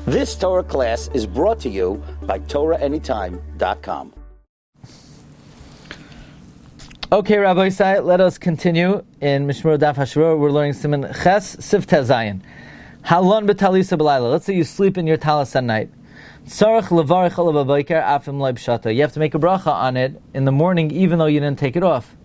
This Torah class is brought to you by TorahAnytime.com. Okay, Rabbi Sai, let us continue in Mishna Berura Daf Hashavua. We're learning Siman Ches Sif Tezayin. Halon b'Talis b'layla. Let's say you sleep in your talis at night. Tzarich levarich alav b'boker afim lo b'shata. You have to make a bracha on it in the morning, even though you didn't take it off.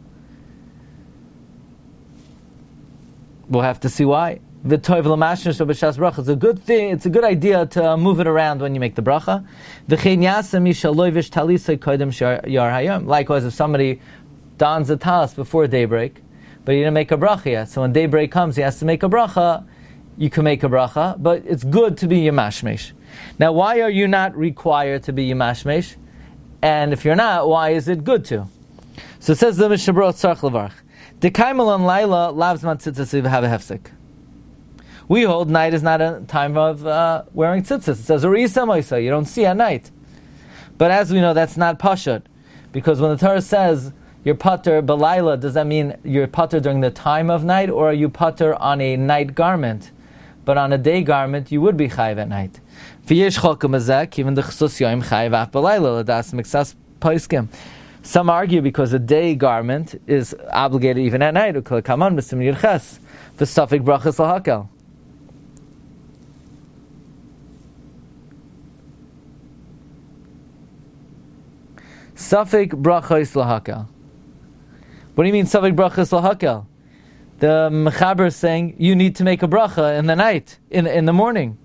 We'll have to see why. V'toiv l'mashnish b'shas bracha. It's a good thing. It's a good idea to move it around when you make the bracha. V'chein yasem yishal lo yivish talisay kodem yar hayom. Likewise, if somebody dons the talis before daybreak, but he didn't make a bracha yet, so when daybreak comes, he has to make a bracha. You can make a bracha, but it's good to be yemashmesh. Now, why are you not required to be yemashmesh? And if you're not, why is it good to? So it says the Mishna Berura tzarich levarach. Dekaimal on laila lavs matzitzas have a hefsek. We hold night is not a time of wearing tzitzis. It says urisa moisa, you don't see at night. But as we know, that's not pashut, because when the Torah says you're pater b'layla, does that mean you're pater during the time of night, or are you pater on a night garment? But on a day garment, you would be chayiv at night. Some argue because a day garment is obligated even at night. Safek brachos lahakel. What do you mean safek brachos lahakel? The mechaber is saying you need to make a bracha in the night, in the morning.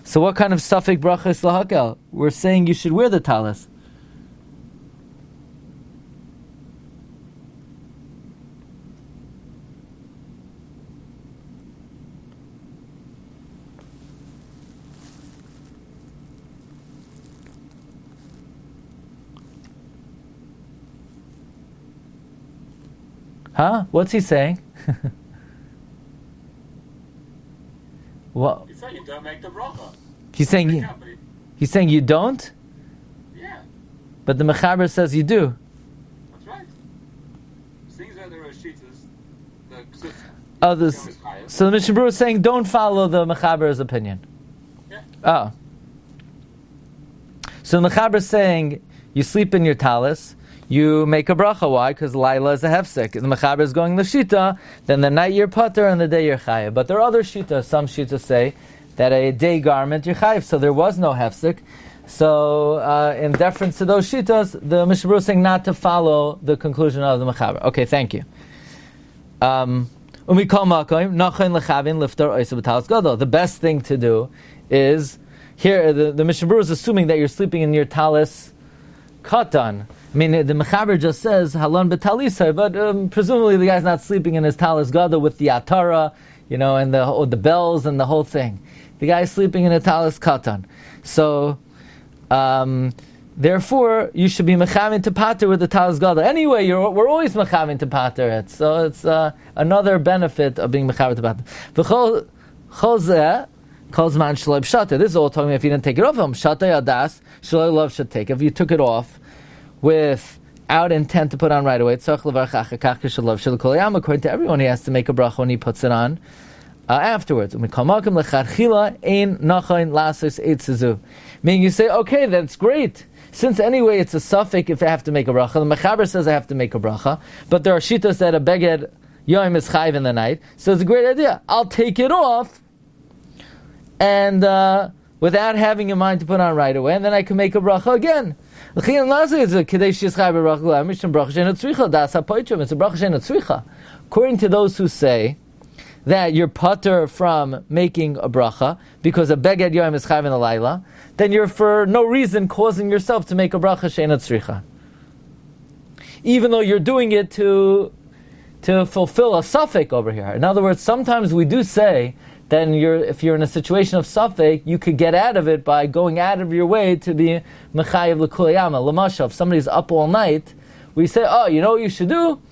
So what kind of safek brachos lahakel? We're saying you should wear the talis. Huh? What's he saying? What? He's saying you don't make the bracha. He's saying you don't? Yeah. But the mechaber says you do. That's right. Things that there are shitas, so the Mishna Berura is saying don't follow the mechaber's opinion. Yeah. Oh. So the mechaber is saying you sleep in your talis, you make a bracha. Why? Because Laila is a hefsek. The mechaber is going the shita. Then the night you're pater and the day you're chayiv. But there are other shitas. Some shitas say that a day garment you're chayiv. So there was no hefsek. So in deference to those shitas, the Mishna Berura is saying not to follow the conclusion of the mechaber. Okay, thank you. The best thing to do is here. The Mishna Berura is assuming that you're sleeping in your talis katan. I mean, the mechaber just says halon b'talisai, but presumably the guy's not sleeping in his talis gada with the atara, and the bells and the whole thing. The guy's sleeping in a talis katan. So, therefore, you should be mechamin to pater with the talis gada. Anyway, we're always mechamin to pater it. So it's another benefit of being mechamin to pater. V'chol zeh calls man shaloi b'shata. This is all talking about if you didn't take it off. Shata yadas shaloi love should take. If you took it off without intent to put on right away, according to everyone, he has to make a bracha when he puts it on afterwards. Meaning you say, okay, that's great. Since anyway it's a suffix if I have to make a bracha. The mechaber says I have to make a bracha, but there are shitas that a beged yom is chayiv in the night, so it's a great idea. I'll take it off and without having in mind to put on right away, and then I can make a bracha again. It's a bracha. According to those who say that you're pater from making a bracha because a beged yom is chayiv in the laila, then you're for no reason causing yourself to make a bracha she'ena tzricha, even though you're doing it to fulfill a suffix over here. In other words, sometimes we do say then if you're in a situation of suffix, you could get out of it by going out of your way to be mechayiv l'kul yama. L'mashav, if somebody's up all night, we say, oh, you know what you should do?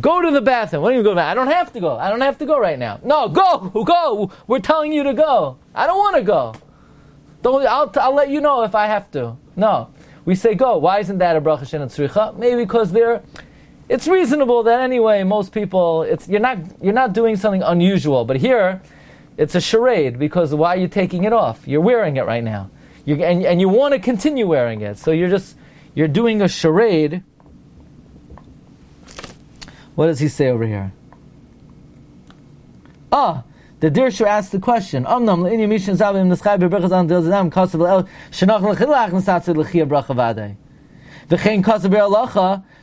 Go to the bathroom. When do you go to the bathroom? I don't have to go. I don't have to go right now. No, go. We're telling you to go. I don't want to go. I'll let you know if I have to. No. We say go. Why isn't that a bracha she'ena tzricha? Maybe because it's reasonable that anyway, most people, you're not doing something unusual. But here, It's a charade, because why are you taking it off? You're wearing it right now. And you want to continue wearing it. So you're doing a charade. What does he say over here? The Dirshu asked the question.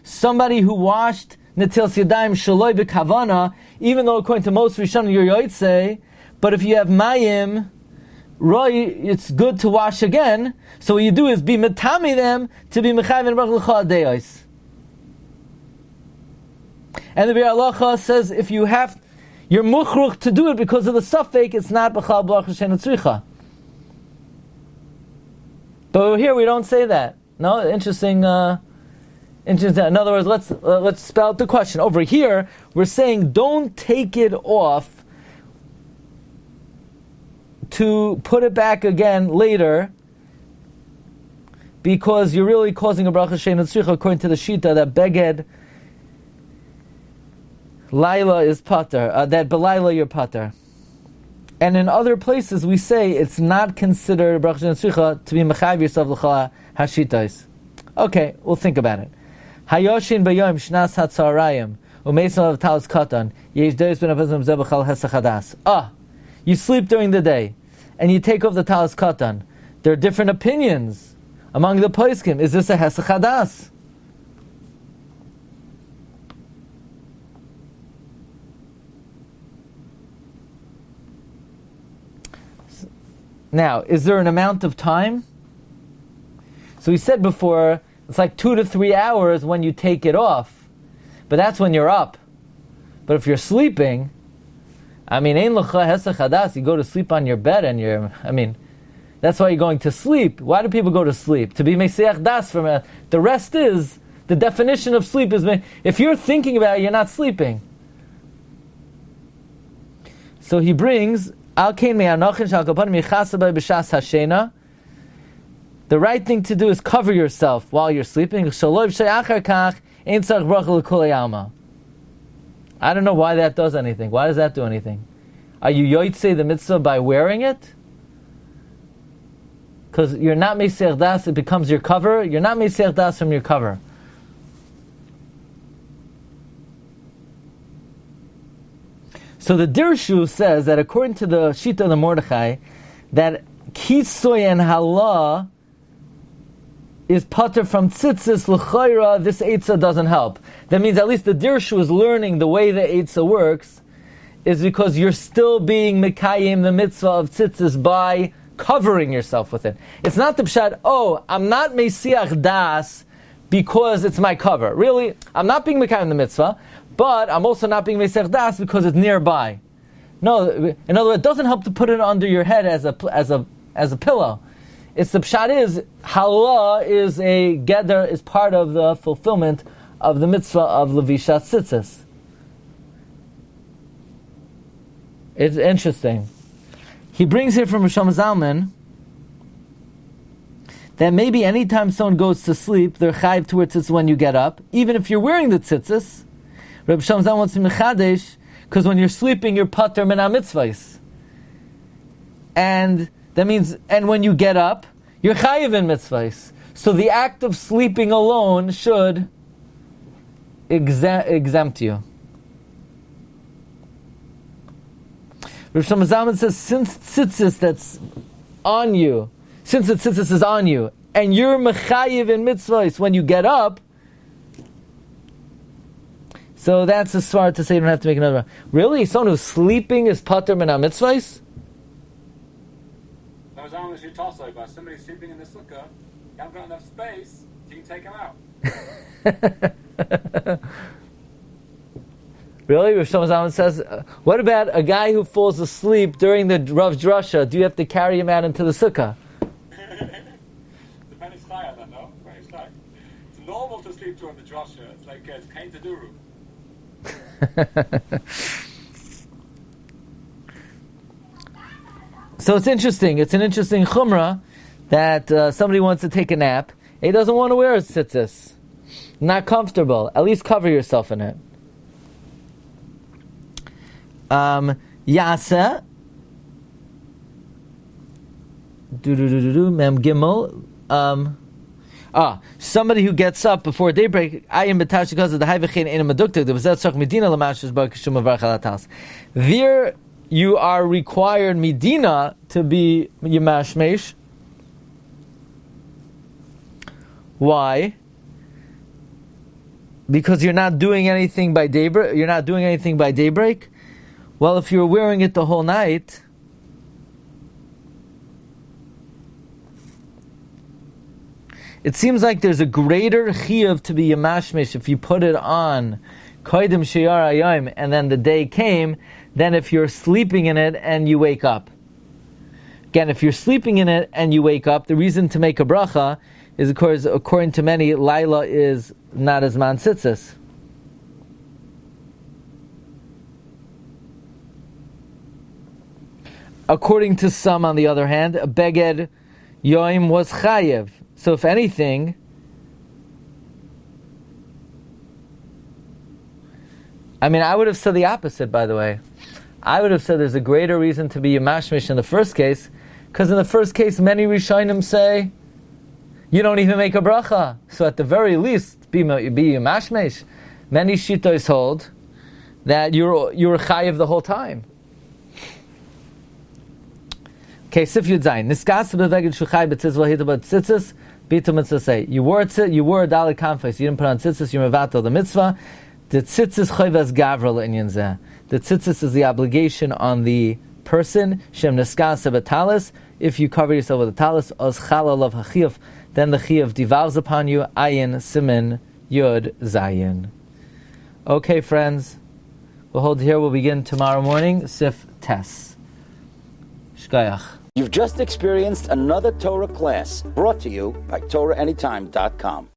Somebody who washed Netil Yadayim Shaloi B'Kavana, even though according to most Rishonim you're Yotzei, but if you have Mayim, it's good to wash again. So what you do is be Metami them to be Mechayiv and Baruch L'cha Adeyos. And the Bir Halacha says if you're muchruch to do it because of the suffix, it's not B'chal B'lach L'shen Tzricha. But here we don't say that. No, interesting. In other words, let's spell out the question. Over here, we're saying don't take it off to put it back again later, because you're really causing a bracha she'ein tzricha, according to the Shita that Beged Laila is pater, that Belaila you're pater. And in other places we say it's not considered bracha she'ein tzricha to be mechayiv yourself l'chala hashitais. Okay, we'll think about it. Hayoshin b'yom shnas hatzarayim u'meisam of talis katan yesh deis ben avazim zebachal hesachadas. You sleep during the day, and you take off the talis katan. There are different opinions among the poskim. Is this a hesachadas? Now, is there an amount of time? So we said before, it's like 2 to 3 hours when you take it off, but that's when you're up. But if you're sleeping, ein l'cha hesach hadas, you go to sleep on your bed and that's why you're going to sleep. Why do people go to sleep? To be meseach das from the rest is, the definition of sleep is, if you're thinking about it, you're not sleeping. So he brings, al kein me'anochin shal kapanim yichasa bei b'shas hashena. The right thing to do is cover yourself while you're sleeping. I don't know why that does anything. Why does that do anything? Are you yotzei the mitzvah by wearing it? Because you're not meseach das, it becomes your cover. You're not meseach das from your cover. So the Dirshu says that according to the Shita of the Mordechai, that kisoy and halah is pater from tzitzis l'chayra, this eitzah doesn't help. That means at least the Dirshu is learning the way the eitzah works, is because you're still being mekayim the mitzvah of tzitzis by covering yourself with it. It's not the pshat, I'm not mesiach das because it's my cover. Really, I'm not being mekayim the mitzvah, but I'm also not being mesiach das because it's nearby. No, in other words, it doesn't help to put it under your head as a pillow. It's the pshat is halah is a gather, is part of the fulfillment of the mitzvah of levishat tzitzis. It's interesting. He brings here from Rishon Zalman that maybe anytime someone goes to sleep, they're chayiv to wear tzitzis when you get up, even if you're wearing the tzitzis. Rabbi Rishon Zalman wants to mechadesh because when you're sleeping, you're pater min ha-mitzvahs. And that means, and when you get up, you're chayiv in mitzvahs. So the act of sleeping alone should exempt you. Rav Shlomo Zalman says, since tzitzis that's on you, since the tzitzis is on you, and you're mechayiv in mitzvahs when you get up, so that's a svar to say you don't have to make another one. Really? Someone who's sleeping is pater min ha-mitzvahs? As long as you toss over, somebody sleeping in the sukkah, you haven't got enough space, you can take him out. Really? Rav Shlomo Zalman says, what about a guy who falls asleep during the Rav's drasha? Do you have to carry him out into the sukkah? Depending on that, no? It's normal to sleep during the drasha. It's like it's kain to do. So it's interesting. It's an interesting chumrah that somebody wants to take a nap. He doesn't want to wear a tzitzis. Not comfortable. At least cover yourself in it. Yasa. Mem Gimel. Somebody who gets up before daybreak, ayin b'tash because of the hayv'chein ein meduktek. There was that tzach medina l'mashus b'kishum avarach alatas. There you are required medina to be yemashmesh. Why? Because you're not doing anything by daybreak. Well, if you're wearing it the whole night, it seems like there's a greater chiyuv to be yemashmesh if you put it on koydem sheyar hayom and then the day came, than if you're sleeping in it and you wake up. Again, if you're sleeping in it and you wake up, the reason to make a bracha is, of course, according to many, Laila is not as man tzitzis. According to some, on the other hand, a beged yoim was chayev. So if anything, I would have said the opposite, by the way. I would have said there's a greater reason to be yemashmish in the first case, because in the first case, many Rishonim say, you don't even make a bracha. So at the very least, be yemashmish. Many shittos hold that you're chayev the whole time. Okay, Sif Yud Zayin. Niskas beveged shuchay b'tzitzis v'hita b'tzitzis b'ita mitzvah say. You wore a dalit kanfes. You didn't put on tzitzis. You mevatel the mitzvah. The tzitzis chayvas gavra l'inyan zeh. The tzitzis is the obligation on the person. Shem niskas b'talis. If you cover yourself with a talis, oz chala lav hachiyuf, then the chiyuv devolves upon you. Ayin Siman Yud Zayin. Okay, friends. We'll hold here. We'll begin tomorrow morning. Sif Tes. Shkayach. You've just experienced another Torah class brought to you by TorahAnytime.com.